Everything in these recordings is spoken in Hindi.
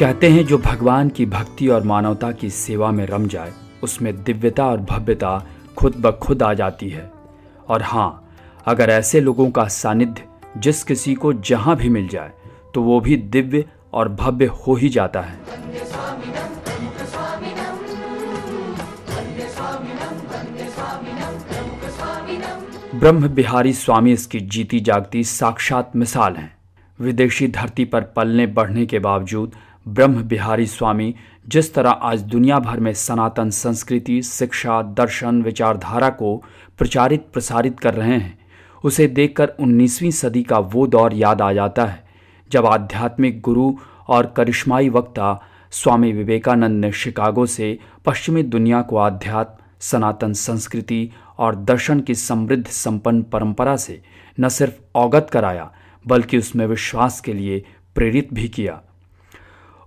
कहते हैं जो भगवान की भक्ति और मानवता की सेवा में रम जाए उसमें दिव्यता और भव्यता खुद ब खुद आ जाती है। और हाँ, अगर ऐसे लोगों का सानिध्य जिस किसी को जहां भी मिल जाए तो वो भी दिव्य और भव्य हो ही जाता है। ब्रह्म बिहारी स्वामी इसकी जीती जागती साक्षात मिसाल हैं। विदेशी धरती पर पलने बढ़ने के बावजूद ब्रह्म बिहारी स्वामी जिस तरह आज दुनिया भर में सनातन संस्कृति, शिक्षा, दर्शन, विचारधारा को प्रचारित प्रसारित कर रहे हैं, उसे देखकर 19वीं सदी का वो दौर याद आ जाता है जब आध्यात्मिक गुरु और करिश्माई वक्ता स्वामी विवेकानंद ने शिकागो से पश्चिमी दुनिया को आध्यात्म, सनातन संस्कृति और दर्शन की समृद्ध संपन्न परंपरा से न सिर्फ अवगत कराया बल्कि उसमें विश्वास के लिए प्रेरित भी किया।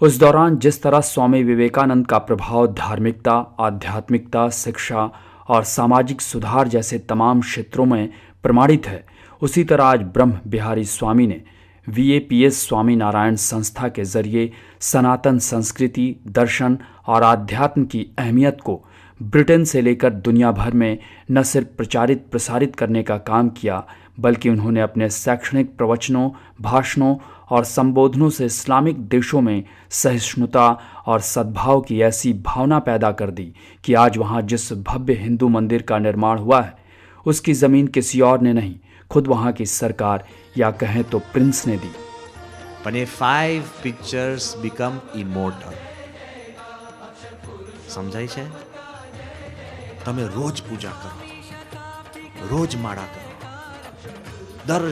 उस दौरान जिस तरह स्वामी विवेकानंद का प्रभाव धार्मिकता, आध्यात्मिकता, शिक्षा और सामाजिक सुधार जैसे तमाम क्षेत्रों में प्रमाणित है, उसी तरह आज ब्रह्म बिहारी स्वामी ने VAPS स्वामी नारायण संस्था के जरिए सनातन संस्कृति, दर्शन और आध्यात्म की अहमियत को ब्रिटेन से लेकर दुनिया भर में न सिर्फ प्रचारित प्रसारित करने का काम किया बल्कि उन्होंने अपने शैक्षणिक प्रवचनों, भाषणों और संबोधनों से इस्लामिक देशों में सहिष्णुता और सद्भाव की ऐसी भावना पैदा कर दी कि आज वहाँ जिस भव्य हिंदू मंदिर का निर्माण हुआ है उसकी ज़मीन किसी और ने नहीं, खुद वहाँ की सरकार या कहें तो प्रिंस ने दी। When 5 pictures become immortal. સમજાય છે? તમે રોજ પૂજા કરો, રોજ માળા કરો, દર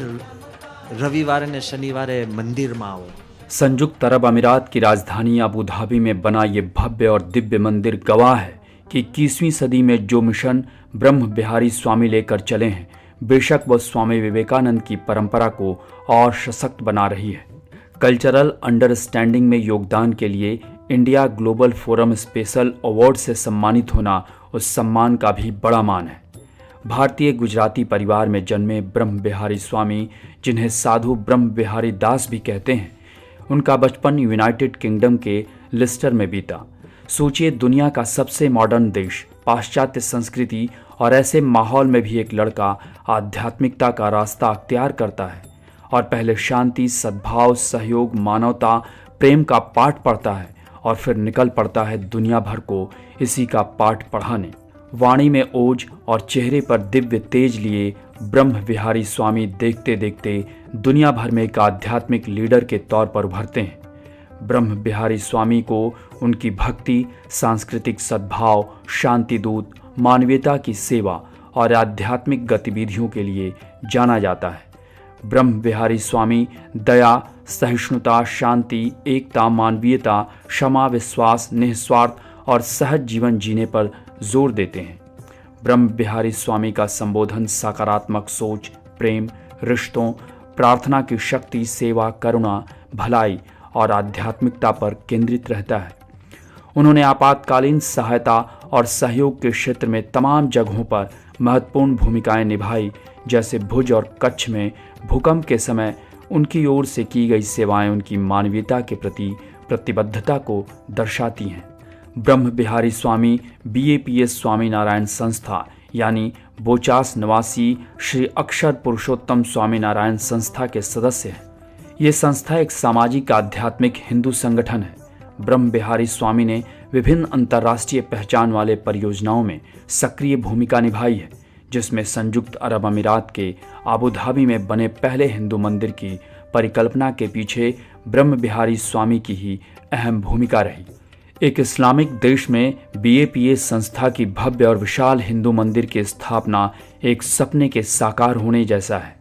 રવિવારે ને શનિવારે મંદિરમાં आओ। संयुक्त अरब अमीरात की राजधानी अबू धाबी में बना ये भव्य और दिव्य मंदिर गवाह है कि 21वीं सदी में जो मिशन ब्रह्म बिहारी स्वामी लेकर चले हैं, बेशक वह स्वामी विवेकानंद की परंपरा को और सशक्त बना रही है। कल्चरल अंडरस्टैंडिंग में योगदान के लिए India global forum special award से सम्मानित होना उस सम्मान का भी बड़ा मान है। भारतीय गुजराती परिवार में जन्मे ब्रह्म बिहारी स्वामी, जिन्हें साधु ब्रह्म बिहारी दास भी कहते हैं, उनका बचपन यूनाइटेड किंगडम के लिस्टर में बीता। सोचिए, दुनिया का सबसे मॉडर्न देश, पाश्चात्य संस्कृति और ऐसे माहौल में भी एक लड़का आध्यात्मिकता का रास्ता अख्तियार करता है और पहले शांति, सद्भाव, सहयोग, मानवता, प्रेम का पाठ पढ़ता है और फिर निकल पड़ता है दुनिया भर को इसी का पाठ पढ़ाने। वाणी में ओज और चेहरे पर दिव्य तेज लिए ब्रह्म बिहारी स्वामी देखते देखते दुनिया भर में एक आध्यात्मिक लीडर के तौर पर उभरते हैं। ब्रह्म बिहारी स्वामी को उनकी भक्ति, सांस्कृतिक सद्भाव, शांति दूत, मानवीयता की सेवा और आध्यात्मिक गतिविधियों के लिए जाना जाता है। ब्रह्म बिहारी स्वामी दया, सहिष्णुता, शांति, एकता, मानवीयता, क्षमा, विश्वास, निस्वार्थ और सहज जीवन जीने पर जोर देते हैं। ब्रह्म बिहारी स्वामी का संबोधन सकारात्मक सोच, प्रेम, रिश्तों, प्रार्थना की शक्ति, सेवा, करुणा, भलाई और आध्यात्मिकता पर केंद्रित रहता है। उन्होंने आपातकालीन सहायता और सहयोग के क्षेत्र में तमाम जगहों पर महत्वपूर्ण भूमिकाएं निभाई, जैसे भुज और कच्छ में भूकंप के समय उनकी ओर से की गई सेवाएं उनकी मानवीयता के प्रति प्रतिबद्धता को दर्शाती हैं। ब्रह्म बिहारी स्वामी BAPS स्वामी नारायण संस्था यानी बोचास निवासी श्री अक्षर पुरुषोत्तम स्वामी नारायण संस्था के सदस्य हैं। ये संस्था एक सामाजिक आध्यात्मिक हिंदू संगठन है। ब्रह्म बिहारी स्वामी ने विभिन्न अंतर्राष्ट्रीय पहचान वाले परियोजनाओं में सक्रिय भूमिका निभाई है, जिसमें संयुक्त अरब अमीरात के आबू धाबी में बने पहले हिंदू मंदिर की परिकल्पना के पीछे ब्रह्म बिहारी स्वामी की ही अहम भूमिका रही। एक इस्लामिक देश में BAPS संस्था की भव्य और विशाल हिंदू मंदिर की स्थापना एक सपने के साकार होने जैसा है।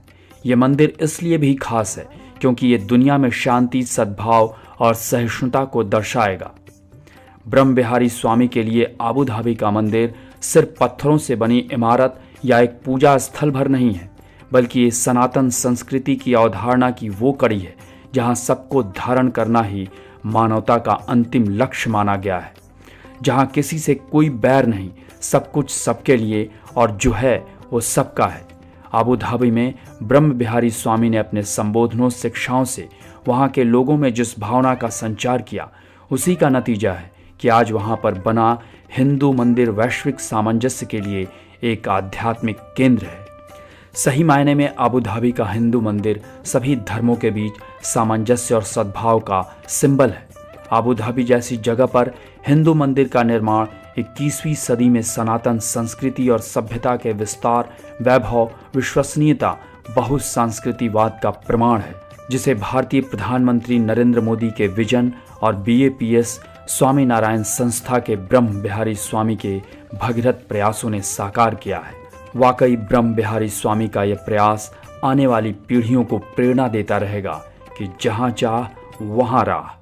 ये मंदिर इसलिए भी खास है क्योंकि ये दुनिया में शांति, सद्भाव और सहिष्णुता को दर्शाएगा। ब्रह्म बिहारी स्वामी के लिए आबू धाबी का मंदिर सिर्फ पत्थरों से बनी इमारत या एक पूजा स्थल भर नहीं है, बल्कि ये सनातन संस्कृति की अवधारणा की वो कड़ी है जहाँ सबको धारण करना ही मानवता का अंतिम लक्ष्य माना गया है, जहाँ किसी से कोई बैर नहीं, सब कुछ सबके लिए और जो है वो सबका है। आबू धाबी में ब्रह्म बिहारी स्वामी ने अपने संबोधनों, शिक्षाओं से वहाँ के लोगों में जिस भावना का संचार किया, उसी का नतीजा है कि आज वहाँ पर बना हिंदू मंदिर वैश्विक सामंजस्य के लिए एक आध्यात्मिक केंद्र है। सही मायने में अबू धाबी का हिंदू मंदिर सभी धर्मों के बीच सामंजस्य और सद्भाव का सिंबल है। अबू धाबी जैसी जगह पर हिंदू मंदिर का निर्माण 21वीं सदी में सनातन संस्कृति और सभ्यता के विस्तार, वैभव, विश्वसनीयता, बहुसांस्कृतिवाद का प्रमाण है, जिसे भारतीय प्रधानमंत्री नरेंद्र मोदी के विजन और BAPS स्वामी नारायण संस्था के ब्रह्म बिहारी स्वामी के भगीरथ प्रयासों ने साकार किया है। वाकई ब्रह्म बिहारी स्वामी का यह प्रयास आने वाली पीढ़ियों को प्रेरणा देता रहेगा कि जहां चाह वहां राह।